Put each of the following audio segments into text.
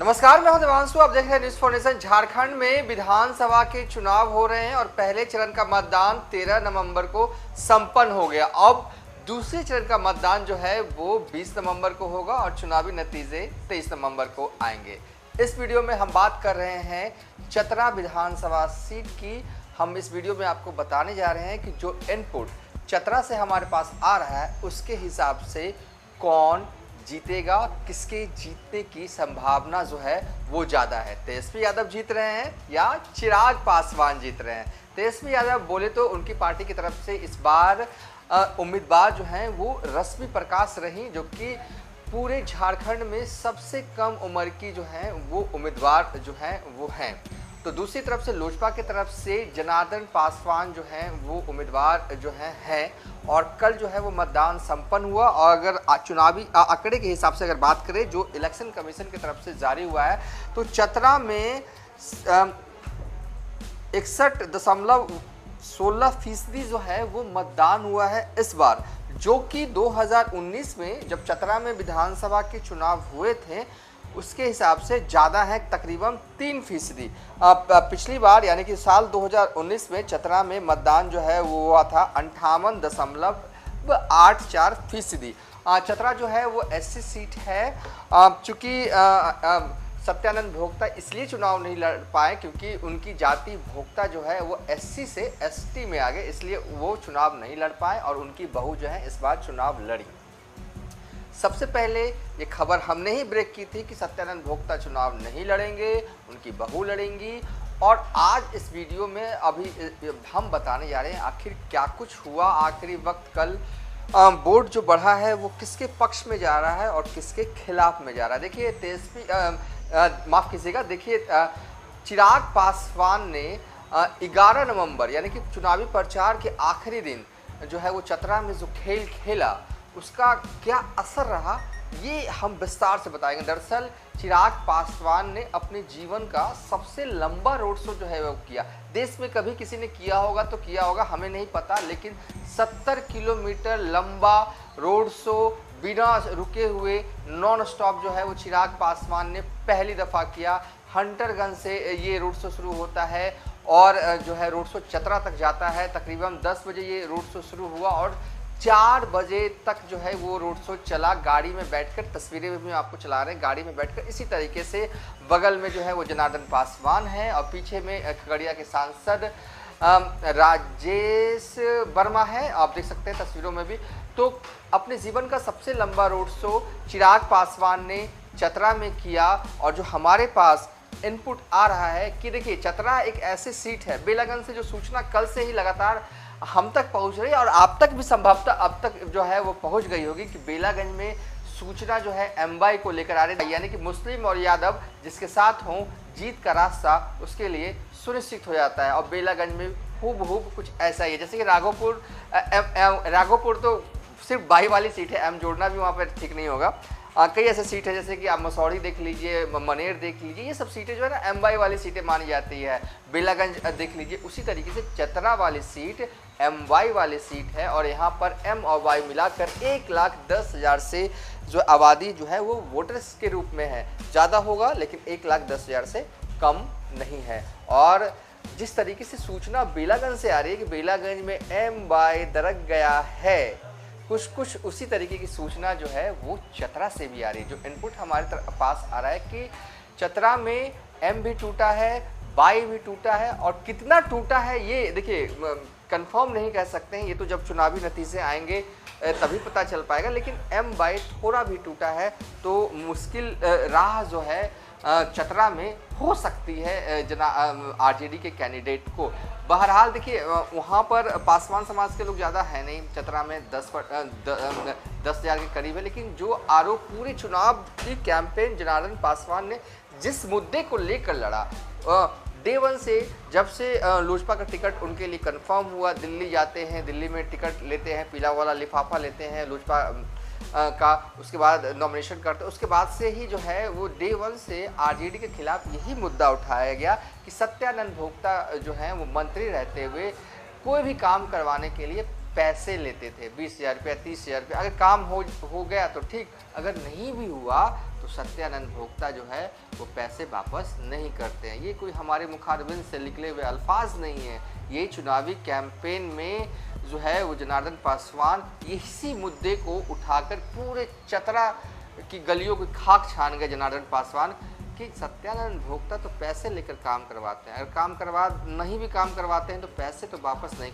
नमस्कार, मैं हूं देवांशु। आप देख रहे हैं न्यूज फाउंडेशन। झारखंड में विधानसभा के चुनाव हो रहे हैं और पहले चरण का मतदान 13 नवंबर को संपन्न हो गया। अब दूसरे चरण का मतदान जो है वो 20 नवंबर को होगा और चुनावी नतीजे 23 नवंबर को आएंगे। इस वीडियो में हम बात कर रहे हैं चतरा विधानसभा सीट की। हम इस वीडियो में आपको बताने जा रहे हैं कि जो इनपुट चतरा से हमारे पास आ रहा है उसके हिसाब से कौन जीतेगा, किसके जीतने की संभावना जो है वो ज़्यादा है। तेजस्वी यादव जीत रहे हैं या चिराग पासवान जीत रहे हैं। तेजस्वी यादव बोले तो उनकी पार्टी की तरफ से इस बार उम्मीदवार जो हैं वो रश्मि प्रकाश रही, जो कि पूरे झारखंड में सबसे कम उम्र की जो हैं वो उम्मीदवार जो हैं वो हैं। तो दूसरी तरफ से लोजपा की तरफ से जनार्दन पासवान जो हैं वो उम्मीदवार जो हैं और कल जो है वो मतदान संपन्न हुआ। और अगर चुनावी आंकड़े के हिसाब से अगर बात करें जो इलेक्शन कमीशन की तरफ से जारी हुआ है तो चतरा में 61.16% जो है वो मतदान हुआ है इस बार, जो कि 2019 में जब चतरा में विधानसभा के चुनाव हुए थे उसके हिसाब से ज़्यादा है, तकरीबन 3%। पिछली बार यानी कि साल 2019 में चतरा में मतदान जो है वो हुआ था 58.84%। चतरा जो है वो एससी सीट है। चूँकि सत्यानंद भोक्ता इसलिए चुनाव नहीं लड़ पाए क्योंकि उनकी जाति भोक्ता जो है वो एससी से एसटी में आ गए, इसलिए वो चुनाव नहीं लड़ पाए और उनकी बहू जो है इस बार चुनाव लड़ी। सबसे पहले ये खबर हमने ही ब्रेक की थी कि सत्यानंद भोक्ता चुनाव नहीं लड़ेंगे, उनकी बहू लड़ेंगी। और आज इस वीडियो में अभी हम बताने जा रहे हैं आखिर क्या कुछ हुआ आखिरी वक्त। कल वोट जो बढ़ा है वो किसके पक्ष में जा रहा है और किसके खिलाफ में जा रहा है। देखिए तेजस्वी माफ़ कीजिएगा, देखिए चिराग पासवान ने 11 नवंबर यानी कि चुनावी प्रचार के आखिरी दिन जो है वो चतरा में जो खेल खेला उसका क्या असर रहा ये हम विस्तार से बताएंगे। दरअसल चिराग पासवान ने अपने जीवन का सबसे लंबा रोड शो जो है वो किया। देश में कभी किसी ने किया होगा तो किया होगा, हमें नहीं पता, लेकिन 70 किलोमीटर लंबा रोड शो बिना रुके हुए नॉन स्टॉप जो है वो चिराग पासवान ने पहली दफ़ा किया। हंटरगंज से ये रोड शो शुरू होता है और जो है रोड शो चतरा तक जाता है। तकरीबन 10 बजे ये रोड शो शुरू हुआ और 4 बजे तक जो है वो रोड शो चला। गाड़ी में बैठकर, तस्वीरें भी आपको चला रहे हैं, गाड़ी में बैठकर। इसी तरीके से बगल में जो है वो जनार्दन पासवान है और पीछे में खगड़िया के सांसद राजेश वर्मा है, आप देख सकते हैं तस्वीरों में भी। तो अपने जीवन का सबसे लंबा रोड शो चिराग पासवान ने चतरा में किया। और जो हमारे पास इनपुट आ रहा है कि देखिए चतरा एक ऐसी सीट है, बेलागंज से जो सूचना कल से ही लगातार हम तक पहुंच रही है और आप तक भी संभवतः अब तक जो है वो पहुंच गई होगी कि बेलागंज में सूचना जो है एमवाई को लेकर आ रही है, यानी कि मुस्लिम और यादव जिसके साथ हों जीत का रास्ता उसके लिए सुनिश्चित हो जाता है। और बेलागंज में हूबहू कुछ ऐसा ही है जैसे कि राघोपुर तो सिर्फ बाई वाली सीट है, एम जोड़ना भी वहाँ पर ठीक नहीं होगा। कई ऐसे सीट है जैसे कि आप मसौड़ी देख लीजिए, मनेर देख लीजिए, ये सब सीटें जो है ना एम वाई वाली सीटें मानी जाती है। बेलागंज देख लीजिए, उसी तरीके से चतरा वाली सीट एम वाई वाली सीट है और यहाँ पर एम और वाई मिलाकर 1,10,000 से जो आबादी जो है वो वोटर्स के रूप में है। ज़्यादा होगा लेकिन 1,10,000 से कम नहीं है। और जिस तरीके से सूचना बेलागंज से आ रही है कि बेलागंज में एम वाई दरक गया है, कुछ उसी तरीके की सूचना जो है वो चतरा से भी आ रही है। जो इनपुट हमारे पास आ रहा है कि चतरा में एम भी टूटा है, वाई भी टूटा है। और कितना टूटा है ये देखिए कंफर्म नहीं कह सकते हैं, ये तो जब चुनावी नतीजे आएंगे तभी पता चल पाएगा। लेकिन एम वाई थोड़ा भी टूटा है तो मुश्किल राह जो है चतरा में हो सकती है आरजेडी के कैंडिडेट को। बहरहाल देखिए वहाँ पर पासवान समाज के लोग ज़्यादा है नहीं, चतरा में 10,000 के करीब है। लेकिन जो आरोप पूरे चुनाव की कैंपेन जनार्दन पासवान ने जिस मुद्दे को लेकर लड़ा, डे 1 से जब से लोजपा का टिकट उनके लिए कंफर्म हुआ, दिल्ली जाते हैं, दिल्ली में टिकट लेते हैं, पीला वाला लिफाफा लेते हैं लोजपा का, उसके बाद नॉमिनेशन करते हैं, उसके बाद से ही जो है वो डे 1 से आरजेडी के खिलाफ यही मुद्दा उठाया गया कि सत्यानंद भोक्ता जो हैं वो मंत्री रहते हुए कोई भी काम करवाने के लिए पैसे लेते थे, 20,000 रुपया, 30,000 रुपया। अगर काम हो गया तो ठीक, अगर नहीं भी हुआ तो सत्यानंद भोक्ता जो है वो पैसे वापस नहीं करते हैं। ये कोई हमारे मुखारबिन से निकले हुए अल्फाज नहीं है, ये चुनावी कैंपेन में जो है वो जनार्दन पासवान इसी मुद्दे को उठाकर पूरे चतरा की गलियों की खाक छान गए जनार्दन पासवान कि सत्यानंद भोक्ता तो पैसे लेकर काम करवाते हैं, अगर काम करवाते हैं तो पैसे तो वापस नहीं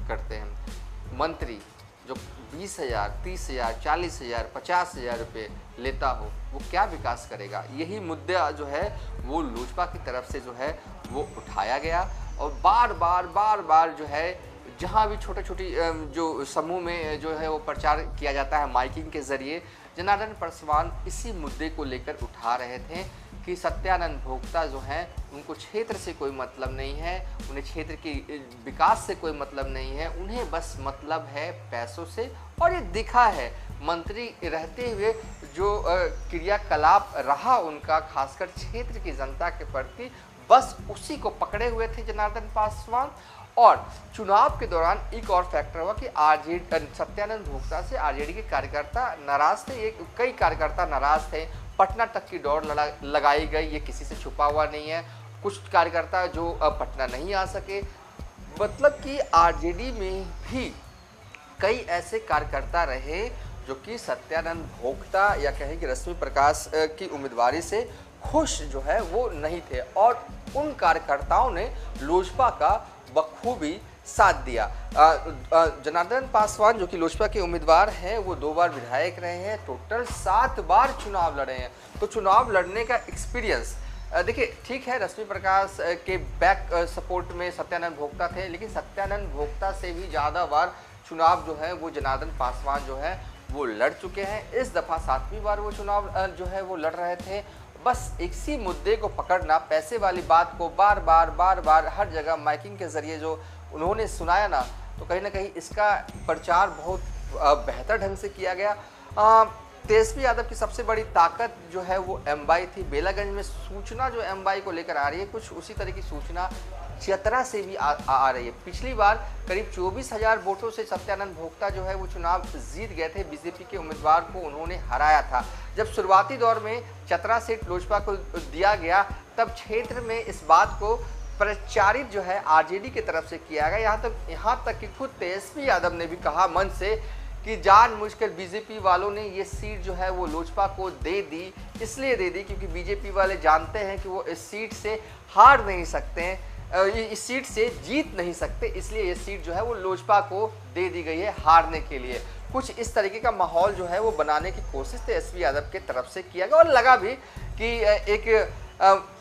करते हैं। मंत्री जो 20,000, 30,000, 40,000, 50,000 रुपये लेता हो वो क्या विकास करेगा? यही मुद्दा जो है वो लोजपा की तरफ से जो है वो उठाया गया और बार बार जो है जहाँ भी छोटी जो समूह में जो है वो प्रचार किया जाता है माइकिंग के ज़रिए, जनार्दन पासवान इसी मुद्दे को लेकर उठा रहे थे कि सत्यानंद भोक्ता जो हैं उनको क्षेत्र से कोई मतलब नहीं है, उन्हें क्षेत्र की विकास से कोई मतलब नहीं है, उन्हें बस मतलब है पैसों से। और ये दिखा है मंत्री रहते हुए जो क्रियाकलाप रहा उनका, खासकर क्षेत्र की जनता के प्रति, बस उसी को पकड़े हुए थे जनार्दन पासवान। और चुनाव के दौरान एक और फैक्टर हुआ कि सत्यानंद भोक्ता से आरजेडी के कार्यकर्ता नाराज थे, कई कार्यकर्ता नाराज थे, पटना तक की दौड़ लगाई गई, ये किसी से छुपा हुआ नहीं है। कुछ कार्यकर्ता जो पटना नहीं आ सके, मतलब कि आरजेडी में भी कई ऐसे कार्यकर्ता रहे जो कि सत्यानंद भोक्ता या कहें कि रश्मि प्रकाश की उम्मीदवारी से खुश जो है वो नहीं थे, और उन कार्यकर्ताओं ने लोजपा का बखूबी साथ दिया। जनार्दन पासवान जो कि लोजपा के उम्मीदवार हैं वो 2 बार विधायक रहे हैं, टोटल 7 बार चुनाव लड़े हैं। तो चुनाव लड़ने का एक्सपीरियंस देखिए, ठीक है रश्मि प्रकाश के बैक सपोर्ट में सत्यानंद भोक्ता थे, लेकिन सत्यानंद भोक्ता से भी ज़्यादा बार चुनाव जो है वो जनार्दन पासवान जो है वो लड़ चुके हैं। इस दफ़ा 7वीं बार वो चुनाव जो है वो लड़ रहे थे। बस इसी मुद्दे को पकड़ना, पैसे वाली बात को बार बार हर जगह माइकिंग के ज़रिए जो उन्होंने सुनाया ना, तो कहीं ना कहीं इसका प्रचार बहुत बेहतर ढंग से किया गया। तेजस्वी यादव की सबसे बड़ी ताकत जो है वो एमवाई थी। बेलागंज में सूचना जो एमवाई को लेकर आ रही है, कुछ उसी तरह की सूचना चतरा से भी आ रही है। पिछली बार करीब 24,000 वोटों से सत्यानंद भोक्ता जो है वो चुनाव जीत गए थे, बीजेपी के उम्मीदवार को उन्होंने हराया था। जब शुरुआती दौर में चतरा सीट लोजपा को दिया गया, तब क्षेत्र में इस बात को प्रचारित जो है आरजेडी की तरफ से किया गया। यहाँ तक कि खुद तेजस्वी यादव ने भी कहा मन से कि जानबूझकर बीजेपी वालों ने ये सीट जो है वो लोजपा को दे दी, इसलिए दे दी क्योंकि बीजेपी वाले जानते हैं कि वो इस सीट से हार नहीं सकते हैं, इस सीट से जीत नहीं सकते, इसलिए ये सीट जो है वो लोजपा को दे दी गई है हारने के लिए। कुछ इस तरीके का माहौल जो है वो बनाने की कोशिश तेजस्वी यादव के तरफ से किया गया, और लगा भी कि एक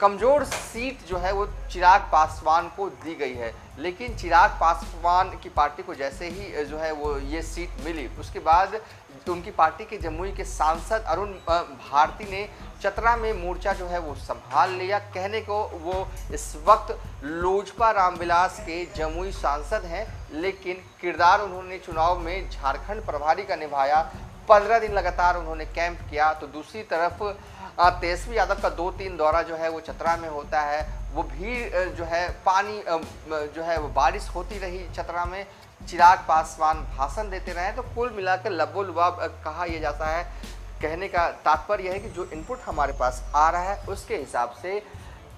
कमज़ोर सीट जो है वो चिराग पासवान को दी गई है। लेकिन चिराग पासवान की पार्टी को जैसे ही जो है वो ये सीट मिली, उसके बाद उनकी पार्टी के जमुई के सांसद अरुण भारती ने चतरा में मोर्चा जो है वो संभाल लिया। कहने को वो इस वक्त लोजपा रामविलास के जमुई सांसद हैं, लेकिन किरदार उन्होंने चुनाव में झारखंड प्रभारी का निभाया। 15 दिन लगातार उन्होंने कैंप किया। तो दूसरी तरफ तेजस्वी यादव का 2-3 दौरा जो है वो चतरा में होता है, वो भीड़ जो है पानी जो है वो बारिश होती रही चतरा में, चिराग पासवान भाषण देते रहे। तो कुल मिलाकर लबोलुबाब कहा यह जाता है। कहने का तात्पर्य यह है कि जो इनपुट हमारे पास आ रहा है उसके हिसाब से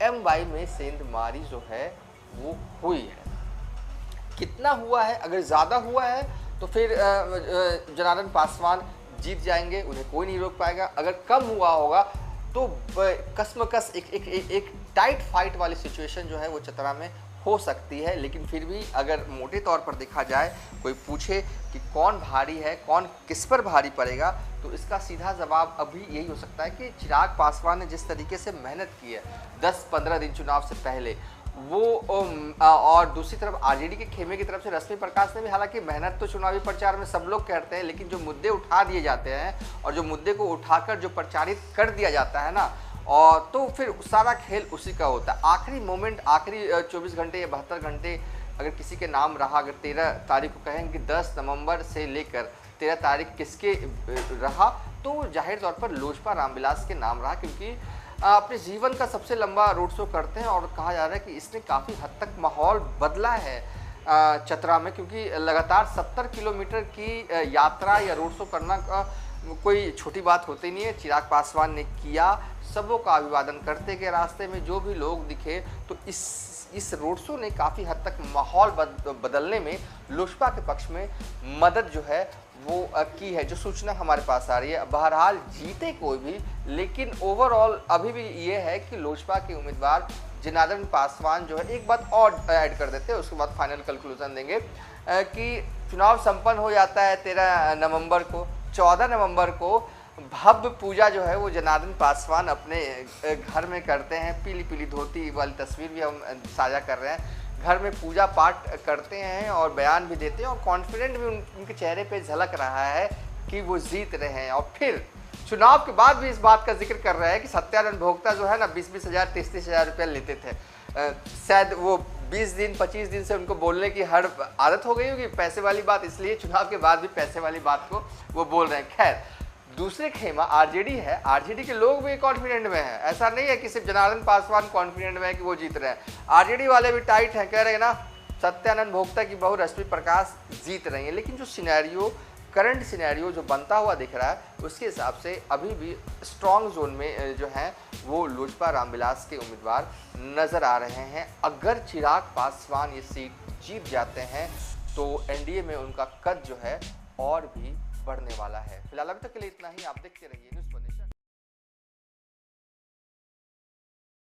एमवाई में सेंधमारी जो है वो हुई है। कितना हुआ है? अगर ज़्यादा हुआ है तो फिर जनार्दन पासवान जीत जाएंगे, उन्हें कोई नहीं रोक पाएगा। अगर कम हुआ होगा तो कसमकस एक टाइट फाइट वाली सिचुएशन जो है वो चतरा में हो सकती है। लेकिन फिर भी अगर मोटे तौर पर देखा जाए, कोई पूछे कि कौन भारी है, कौन किस पर भारी पड़ेगा, तो इसका सीधा जवाब अभी यही हो सकता है कि चिराग पासवान ने जिस तरीके से मेहनत की है 10-15 दिन चुनाव से पहले, वो और दूसरी तरफ आरजेडी के खेमे की तरफ से रश्मि प्रकाश ने भी, हालांकि मेहनत तो चुनावी प्रचार में सब लोग करते हैं, लेकिन जो मुद्दे उठा दिए जाते हैं और जो मुद्दे को उठाकर जो प्रचारित कर दिया जाता है ना, और तो फिर सारा खेल उसी का होता है। आखिरी मोमेंट, आखिरी 24 घंटे या 72 घंटे अगर किसी के नाम रहा, अगर 13 तारीख को कहेंगे 10 नवंबर से लेकर 13 तारीख किसके रहा, तो जाहिर तौर पर लोजपा रामविलास के नाम रहा, क्योंकि अपने जीवन का सबसे लंबा रोड शो करते हैं। और कहा जा रहा है कि इसने काफ़ी हद तक माहौल बदला है चतरा में, क्योंकि लगातार 70 किलोमीटर की यात्रा या रोड शो करना कोई छोटी बात होती नहीं है। चिराग पासवान ने किया, सबों का अभिवादन करते गए, रास्ते में जो भी लोग दिखे। तो इस रोड शो ने काफ़ी हद तक माहौल बदलने में लोजपा के पक्ष में मदद जो है वो की है, जो सूचना हमारे पास आ रही है। बहरहाल जीते कोई भी, लेकिन ओवरऑल अभी भी ये है कि लोजपा के उम्मीदवार जनार्दन पासवान जो है, एक बात और ऐड कर देते हैं, उसके बाद फाइनल कंक्लूजन देंगे कि चुनाव संपन्न हो जाता है 13 नवंबर को। 14 नवंबर को भव्य पूजा जो है वो जनार्दन पासवान अपने घर में करते हैं। पीली पीली धोती वाली तस्वीर भी हम साझा कर रहे हैं। घर में पूजा पाठ करते हैं और बयान भी देते हैं, और कॉन्फिडेंट भी उनके चेहरे पे झलक रहा है कि वो जीत रहे हैं। और फिर चुनाव के बाद भी इस बात का जिक्र कर रहे हैं कि सत्यानंद भोक्ता जो है ना 20-20 हज़ार 30-30 हज़ार रुपया लेते थे। शायद वो 20 दिन 25 दिन से उनको बोलने की हर आदत हो गई होगी पैसे वाली बात, इसलिए चुनाव के बाद भी पैसे वाली बात को वो बोल रहे हैं। खैर, दूसरे खेमा आरजेडी है। आरजेडी के लोग भी कॉन्फिडेंट में हैं, ऐसा नहीं है कि सिर्फ जनार्दन पासवान कॉन्फिडेंट में है कि वो जीत रहे हैं। आरजेडी वाले भी टाइट हैं, कह रहे हैं ना सत्यानंद भोक्ता की बहू रश्मि प्रकाश जीत रही है। लेकिन जो सिनेरियो, करंट सिनेरियो जो बनता हुआ दिख रहा है, उसके हिसाब से अभी भी स्ट्रॉन्ग जोन में जो है वो लोजपा रामविलास के उम्मीदवार नज़र आ रहे हैं। अगर चिराग पासवान ये सीट जीत जाते हैं तो एनडीए में उनका कद जो है और भी बढ़ने वाला है। फिलहाल अभी तक के लिए इतना ही। आप देखते रहिए न्यूज़।